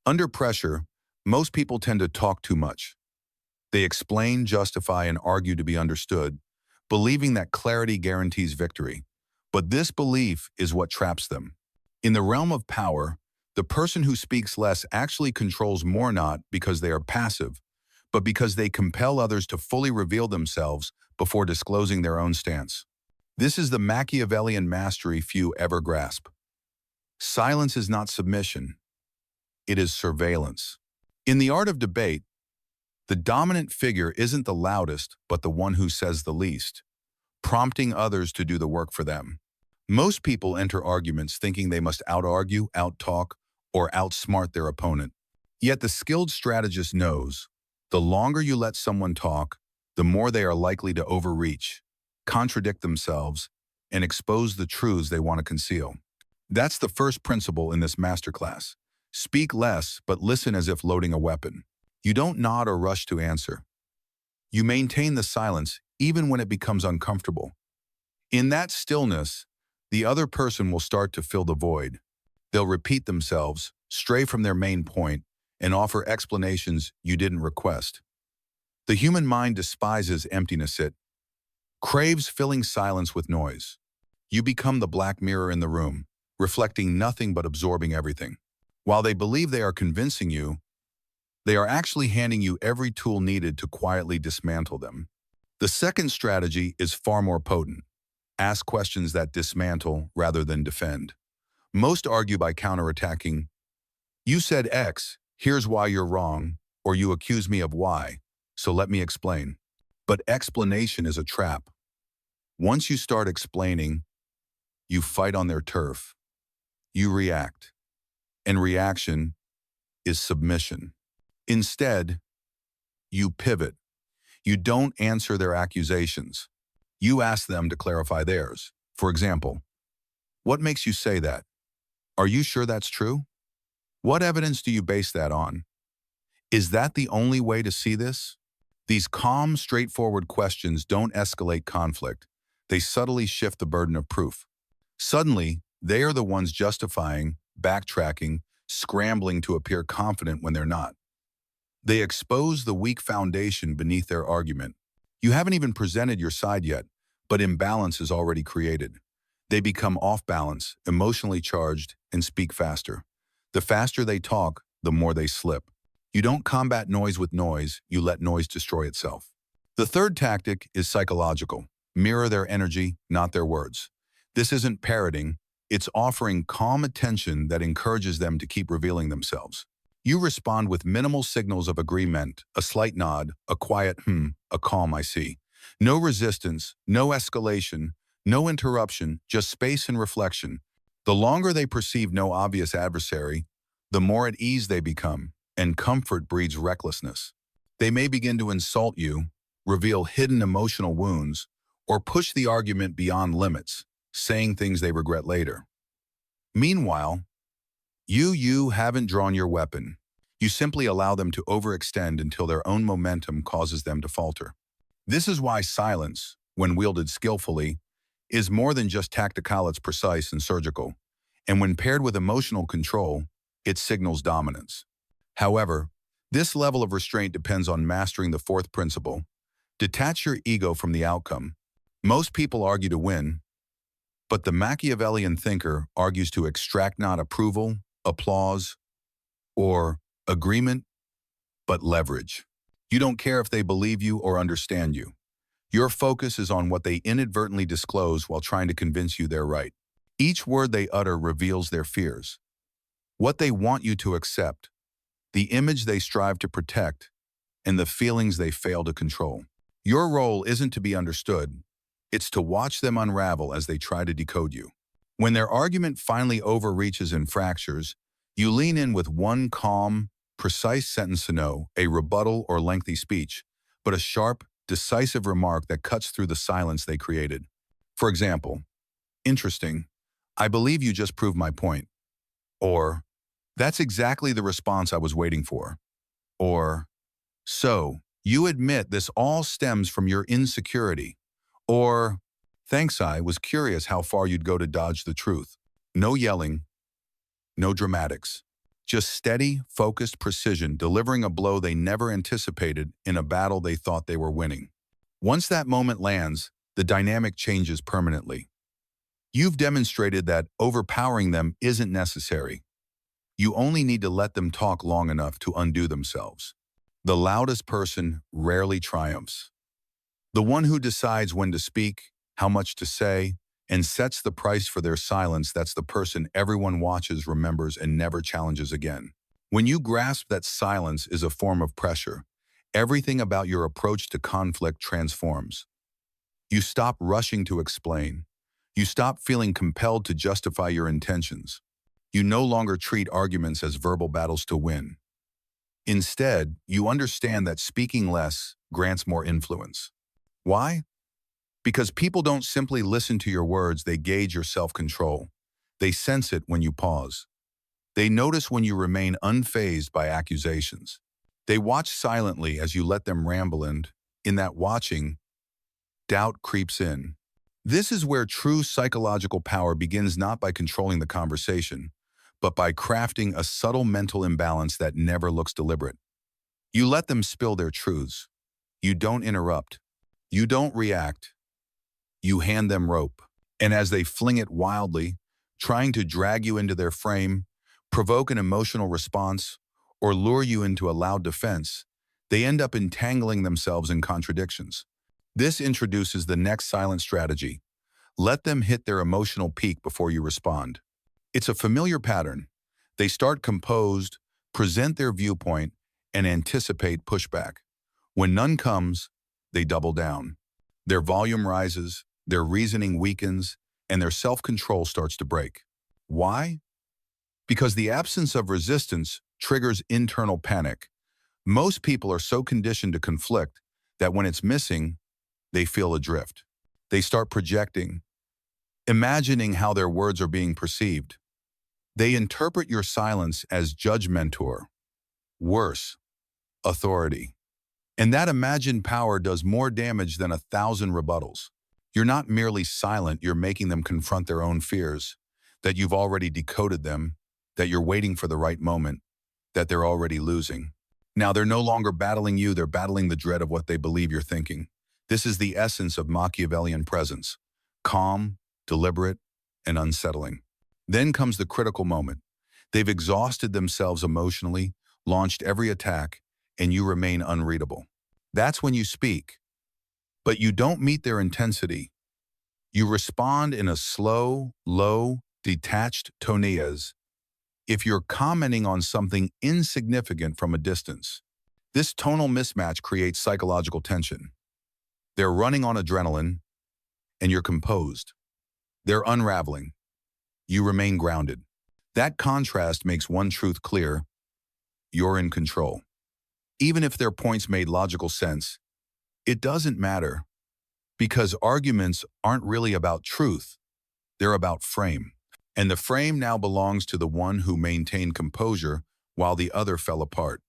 Under pressure, most people tend to talk too much. They explain, justify, and argue to be understood, believing that clarity guarantees victory. But this belief is what traps them. In the realm of power, the person who speaks less actually controls more, not because they are passive, but because they compel others to fully reveal themselves before disclosing their own stance. This is the Machiavellian mastery few ever grasp. Silence is not submission, it is surveillance. In the art of debate, the dominant figure isn't the loudest, but the one who says the least, prompting others to do the work for them. Most people enter arguments thinking they must out-argue, out-talk, or outsmart their opponent. Yet the skilled strategist knows, the longer you let someone talk, the more they are likely to overreach, contradict themselves, and expose the truths they want to conceal. That's the first principle in this masterclass. Speak less, but listen as if loading a weapon. You don't nod or rush to answer. You maintain the silence even when it becomes uncomfortable. In that stillness, the other person will start to fill the void. They'll repeat themselves, stray from their main point, and offer explanations you didn't request. The human mind despises emptiness. It craves filling silence with noise. You become the black mirror in the room, reflecting nothing but absorbing everything. While they believe they are convincing you, they are actually handing you every tool needed to quietly dismantle them. The second strategy is far more potent. Ask questions that dismantle rather than defend. Most argue by counterattacking. You said X, here's why you're wrong, or you accuse me of Y, so let me explain. But explanation is a trap. Once you start explaining, you fight on their turf. You react. And reaction is submission. Instead, you pivot. You don't answer their accusations. You ask them to clarify theirs. For example, what makes you say that? Are you sure that's true? What evidence do you base that on? Is that the only way to see this? These calm, straightforward questions don't escalate conflict. They subtly shift the burden of proof. Suddenly, they are the ones justifying, backtracking, scrambling to appear confident when they're not. They expose the weak foundation beneath their argument. You haven't even presented your side yet, but imbalance is already created. They become off balance, emotionally charged, and speak faster. The faster they talk, the more they slip. You don't combat noise with noise, you let noise destroy itself. The third tactic is psychological. Mirror their energy, not their words. This isn't parroting, it's offering calm attention that encourages them to keep revealing themselves. You respond with minimal signals of agreement, a slight nod, a quiet a calm I see. No resistance, no escalation, no interruption, just space and reflection. The longer they perceive no obvious adversary, the more at ease they become, and comfort breeds recklessness. They may begin to insult you, reveal hidden emotional wounds, or push the argument beyond limits, saying things they regret later. Meanwhile, you haven't drawn your weapon. You simply allow them to overextend until their own momentum causes them to falter. This is why silence, when wielded skillfully, is more than just tactical, it's precise and surgical. And when paired with emotional control, it signals dominance. However, this level of restraint depends on mastering the fourth principle. Detach your ego from the outcome. Most people argue to win, but the Machiavellian thinker argues to extract not approval, applause, or agreement, but leverage. You don't care if they believe you or understand you. Your focus is on what they inadvertently disclose while trying to convince you they're right. Each word they utter reveals their fears, what they want you to accept, the image they strive to protect, and the feelings they fail to control. Your role isn't to be understood, it's to watch them unravel as they try to decode you. When their argument finally overreaches and fractures, you lean in with one calm, precise sentence to know, a rebuttal or lengthy speech, but a sharp, decisive remark that cuts through the silence they created. For example, interesting, I believe you just proved my point. Or, that's exactly the response I was waiting for. Or, so, you admit this all stems from your insecurity. Or, thanks, I was curious how far you'd go to dodge the truth. No yelling, no dramatics. Just steady, focused precision, delivering a blow they never anticipated in a battle they thought they were winning. Once that moment lands, the dynamic changes permanently. You've demonstrated that overpowering them isn't necessary. You only need to let them talk long enough to undo themselves. The loudest person rarely triumphs. The one who decides when to speak, how much to say, and sets the price for their silence, that's the person everyone watches, remembers, and never challenges again. When you grasp that silence is a form of pressure, everything about your approach to conflict transforms. You stop rushing to explain. You stop feeling compelled to justify your intentions. You no longer treat arguments as verbal battles to win. Instead, you understand that speaking less grants more influence. Why? Because people don't simply listen to your words, they gauge your self-control. They sense it when you pause. They notice when you remain unfazed by accusations. They watch silently as you let them ramble, and, in that watching, doubt creeps in. This is where true psychological power begins, not by controlling the conversation, but by crafting a subtle mental imbalance that never looks deliberate. You let them spill their truths. You don't interrupt. You don't react. You hand them rope. And as they fling it wildly, trying to drag you into their frame, provoke an emotional response, or lure you into a loud defense, they end up entangling themselves in contradictions. This introduces the next silent strategy. Let them hit their emotional peak before you respond. It's a familiar pattern. They start composed, present their viewpoint, and anticipate pushback. When none comes, they double down. Their volume rises, their reasoning weakens, and their self-control starts to break. Why? Because the absence of resistance triggers internal panic. Most people are so conditioned to conflict that when it's missing, they feel adrift. They start projecting, imagining how their words are being perceived. They interpret your silence as judgmental, worse, authority. And that imagined power does more damage than 1,000 rebuttals. You're not merely silent, you're making them confront their own fears, that you've already decoded them, that you're waiting for the right moment, that they're already losing. Now, they're no longer battling you, they're battling the dread of what they believe you're thinking. This is the essence of Machiavellian presence: calm, deliberate, and unsettling. Then comes the critical moment. They've exhausted themselves emotionally, launched every attack, and you remain unreadable. That's when you speak. But you don't meet their intensity. You respond in a slow, low, detached tone, as if you're commenting on something insignificant from a distance. This tonal mismatch creates psychological tension. They're running on adrenaline, and you're composed. They're unraveling. You remain grounded. That contrast makes one truth clear: you're in control. Even if their points made logical sense, it doesn't matter, because arguments aren't really about truth, they're about frame. And the frame now belongs to the one who maintained composure while the other fell apart.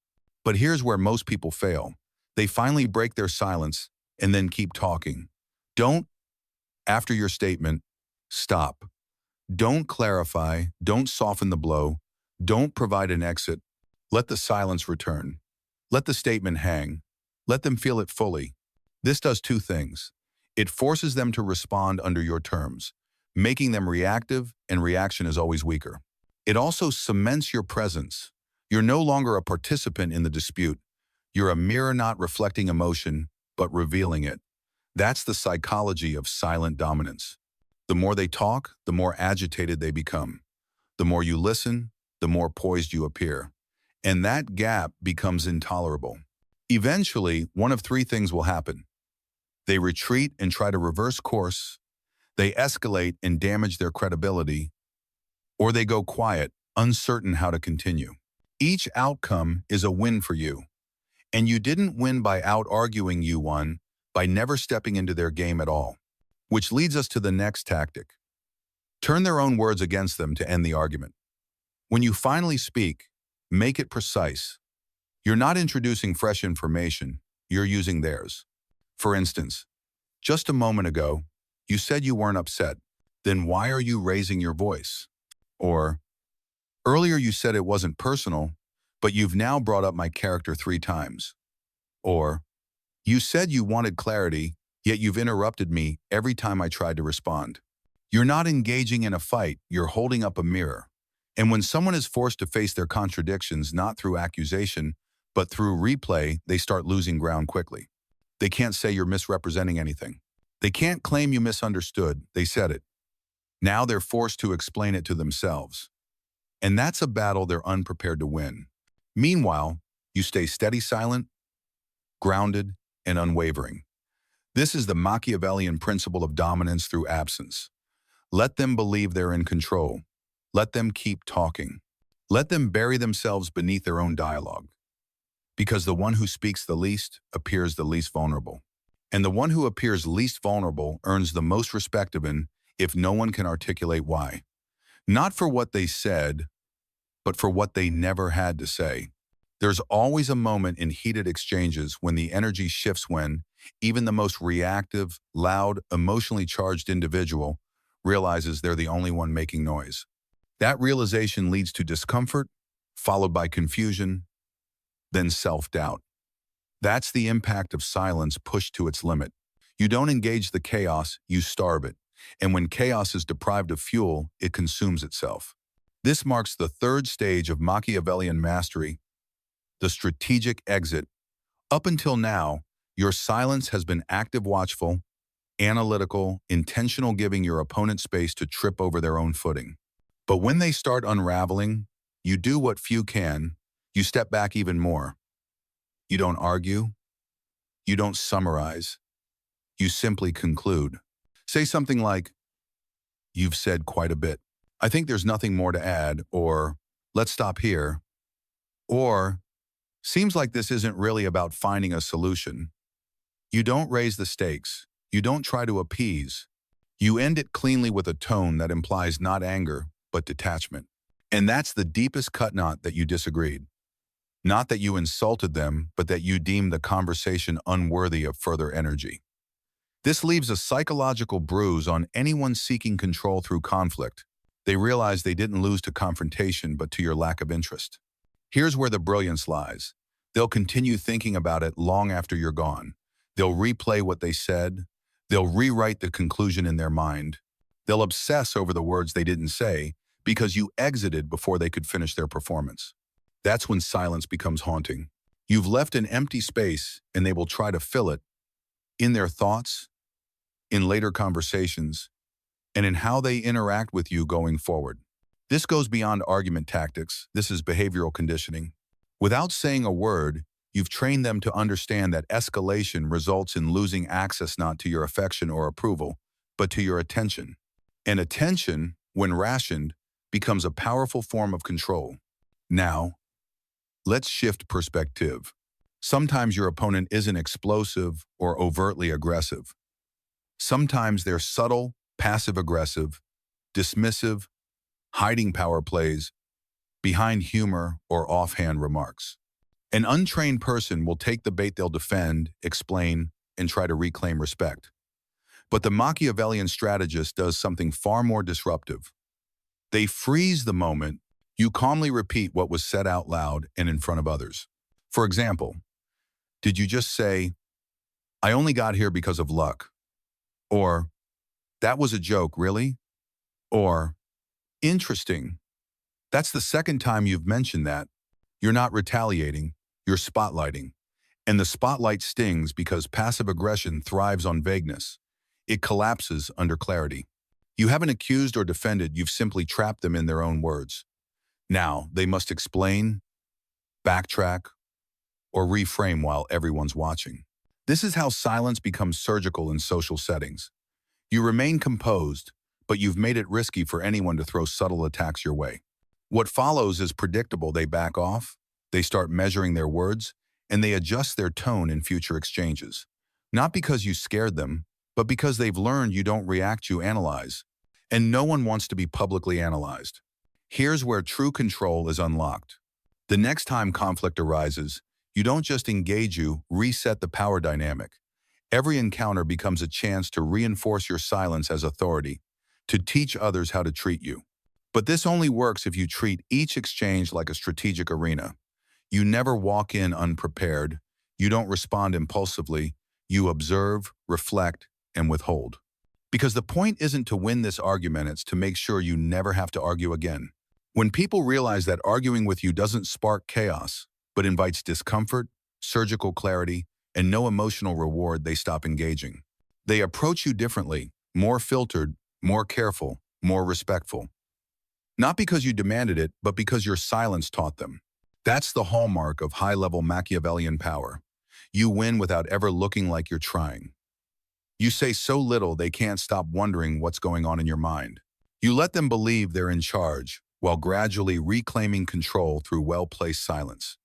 But here's where most people fail. They finally break their silence and then keep talking. Don't, after your statement, stop. Don't clarify, don't soften the blow, don't provide an exit. Let the silence return. Let the statement hang. Let them feel it fully. This does two things. It forces them to respond under your terms, making them reactive, and reaction is always weaker. It also cements your presence. You're no longer a participant in the dispute. You're a mirror, not reflecting emotion, but revealing it. That's the psychology of silent dominance. The more they talk, the more agitated they become. The more you listen, the more poised you appear. And that gap becomes intolerable. Eventually, one of three things will happen. They retreat and try to reverse course, they escalate and damage their credibility, or they go quiet, uncertain how to continue. Each outcome is a win for you. And you didn't win by out-arguing, you won by never stepping into their game at all. Which leads us to the next tactic. Turn their own words against them to end the argument. When you finally speak, make it precise. You're not introducing fresh information, you're using theirs. For instance, just a moment ago, you said you weren't upset. Then why are you raising your voice? Or, Earlier you said it wasn't personal, but you've now brought up my character 3 times. Or, you said you wanted clarity, yet you've interrupted me every time I tried to respond. You're not engaging in a fight, you're holding up a mirror. And when someone is forced to face their contradictions not through accusation, but through replay, they start losing ground quickly. They can't say you're misrepresenting anything. They can't claim you misunderstood, they said it. Now they're forced to explain it to themselves. And that's a battle they're unprepared to win. Meanwhile, you stay steady, silent, grounded, and unwavering. This is the Machiavellian principle of dominance through absence. Let them believe they're in control. Let them keep talking. Let them bury themselves beneath their own dialogue. Because the one who speaks the least appears the least vulnerable. And the one who appears least vulnerable earns the most respect even if no one can articulate why. Not for what they said, but for what they never had to say. There's always a moment in heated exchanges when the energy shifts, when even the most reactive, loud, emotionally charged individual realizes they're the only one making noise. That realization leads to discomfort, followed by confusion, then self-doubt. That's the impact of silence pushed to its limit. You don't engage the chaos, you starve it. And when chaos is deprived of fuel, it consumes itself. This marks the third stage of Machiavellian mastery, the strategic exit. Up until now, your silence has been active, watchful, analytical, intentional, giving your opponent space to trip over their own footing. But when they start unraveling, you do what few can. You step back even more. You don't argue. You don't summarize. You simply conclude. Say something like, "You've said quite a bit. I think there's nothing more to add," or "Let's stop here," or "Seems like this isn't really about finding a solution." You don't raise the stakes. You don't try to appease. You end it cleanly with a tone that implies not anger, but detachment. And that's the deepest cut, not that you disagreed. Not that you insulted them, but that you deemed the conversation unworthy of further energy. This leaves a psychological bruise on anyone seeking control through conflict. They realize they didn't lose to confrontation, but to your lack of interest. Here's where the brilliance lies. They'll continue thinking about it long after you're gone. They'll replay what they said. They'll rewrite the conclusion in their mind. They'll obsess over the words they didn't say because you exited before they could finish their performance. That's when silence becomes haunting. You've left an empty space, and they will try to fill it in their thoughts, in later conversations, and in how they interact with you going forward. This goes beyond argument tactics. This is behavioral conditioning. Without saying a word, you've trained them to understand that escalation results in losing access not to your affection or approval, but to your attention. And attention, when rationed, becomes a powerful form of control. Now, let's shift perspective. Sometimes your opponent isn't explosive or overtly aggressive. Sometimes they're subtle, passive-aggressive, dismissive, hiding power plays behind humor or offhand remarks. An untrained person will take the bait. They'll defend, explain, and try to reclaim respect. But the Machiavellian strategist does something far more disruptive. They freeze the moment. You calmly repeat what was said out loud and in front of others. For example, did you just say, "I only got here because of luck"? Or, "That was a joke, really"? Or, "Interesting. That's the second time you've mentioned that." You're not retaliating, you're spotlighting. And the spotlight stings because passive aggression thrives on vagueness. It collapses under clarity. You haven't accused or defended, you've simply trapped them in their own words. Now, they must explain, backtrack, or reframe while everyone's watching. This is how silence becomes surgical in social settings. You remain composed, but you've made it risky for anyone to throw subtle attacks your way. What follows is predictable. They back off, they start measuring their words, and they adjust their tone in future exchanges. Not because you scared them, but because they've learned you don't react, you analyze. And no one wants to be publicly analyzed. Here's where true control is unlocked. The next time conflict arises, you don't just engage, you reset the power dynamic. Every encounter becomes a chance to reinforce your silence as authority, to teach others how to treat you. But this only works if you treat each exchange like a strategic arena. You never walk in unprepared. You don't respond impulsively. You observe, reflect, and withhold. Because the point isn't to win this argument, it's to make sure you never have to argue again. When people realize that arguing with you doesn't spark chaos, but invites discomfort, surgical clarity, and no emotional reward, they stop engaging. They approach you differently, more filtered, more careful, more respectful. Not because you demanded it, but because your silence taught them. That's the hallmark of high-level Machiavellian power. You win without ever looking like you're trying. You say so little they can't stop wondering what's going on in your mind. You let them believe they're in charge, while gradually reclaiming control through well-placed silence.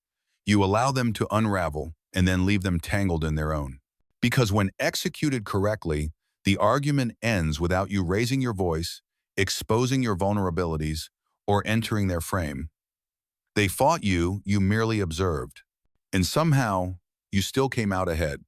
You allow them to unravel and then leave them tangled in their own. Because when executed correctly, the argument ends without you raising your voice, exposing your vulnerabilities, or entering their frame. They fought you, you merely observed. And somehow, you still came out ahead.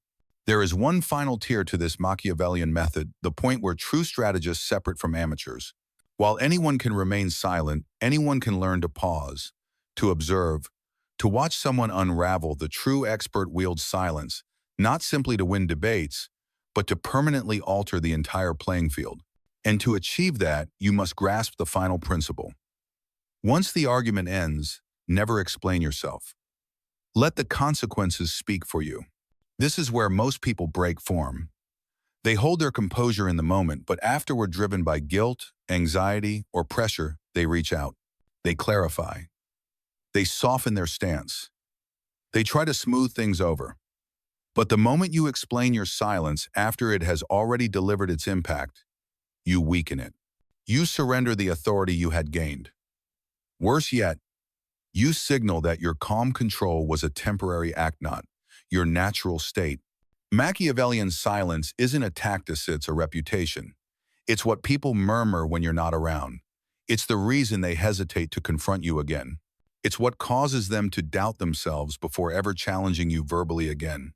There is one final tier to this Machiavellian method, the point where true strategists separate from amateurs. While anyone can remain silent, anyone can learn to pause, to observe, to watch someone unravel. The true expert wields silence, not simply to win debates, but to permanently alter the entire playing field. And to achieve that, you must grasp the final principle. Once the argument ends, never explain yourself. Let the consequences speak for you. This is where most people break form. They hold their composure in the moment, but afterward, driven by guilt, anxiety, or pressure, they reach out. They clarify. They soften their stance. They try to smooth things over. But the moment you explain your silence after it has already delivered its impact, you weaken it. You surrender the authority you had gained. Worse yet, you signal that your calm control was a temporary act, not your natural state. Machiavellian silence isn't a tactic, it's a reputation. It's what people murmur when you're not around. It's the reason they hesitate to confront you again. It's what causes them to doubt themselves before ever challenging you verbally again.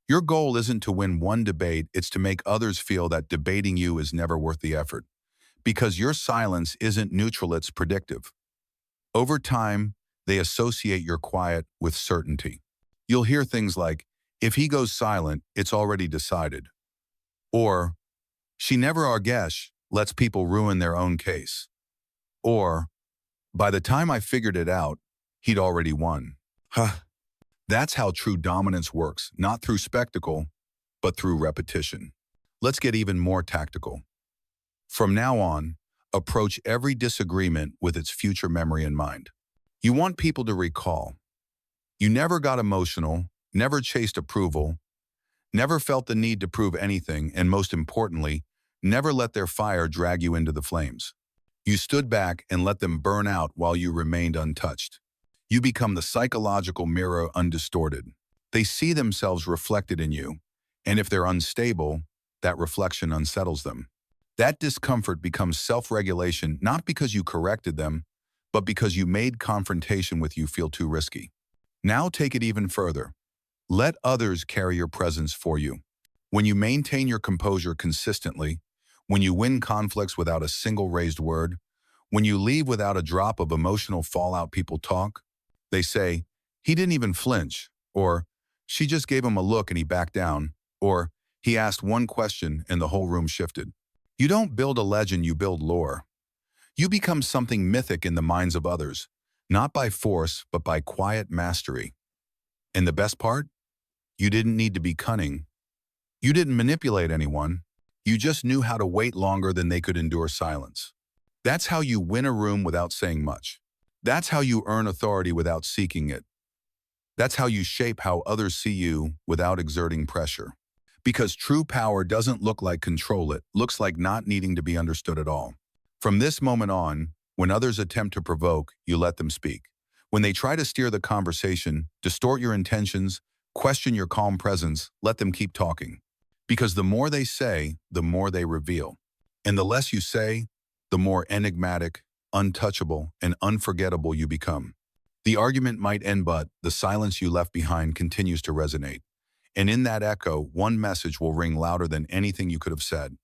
Your goal isn't to win one debate, it's to make others feel that debating you is never worth the effort. Because your silence isn't neutral, it's predictive. Over time, they associate your quiet with certainty. You'll hear things like, if he goes silent, it's already decided. Or, she never argues, lets people ruin their own case. Or, by the time I figured it out, he'd already won. Huh. That's how true dominance works, not through spectacle, but through repetition. Let's get even more tactical. From now on, approach every disagreement with its future memory in mind. You want people to recall. You never got emotional, never chased approval, never felt the need to prove anything, and most importantly, never let their fire drag you into the flames. You stood back and let them burn out while you remained untouched. You become the psychological mirror undistorted. They see themselves reflected in you, and if they're unstable, that reflection unsettles them. That discomfort becomes self-regulation, not because you corrected them, but because you made confrontation with you feel too risky. Now take it even further. Let others carry your presence for you. When you maintain your composure consistently, when you win conflicts without a single raised word, when you leave without a drop of emotional fallout, people talk. They say, he didn't even flinch, or she just gave him a look and he backed down, or he asked one question and the whole room shifted. You don't build a legend, you build lore. You become something mythic in the minds of others, not by force, but by quiet mastery. And the best part? You didn't need to be cunning. You didn't manipulate anyone. You just knew how to wait longer than they could endure silence. That's how you win a room without saying much. That's how you earn authority without seeking it. That's how you shape how others see you without exerting pressure. Because true power doesn't look like control, it looks like not needing to be understood at all. From this moment on, when others attempt to provoke, you let them speak. When they try to steer the conversation, distort your intentions, question your calm presence, let them keep talking. Because the more they say, the more they reveal. And the less you say, the more enigmatic, untouchable, and unforgettable you become. The argument might end, but the silence you left behind continues to resonate. And in that echo, one message will ring louder than anything you could have said.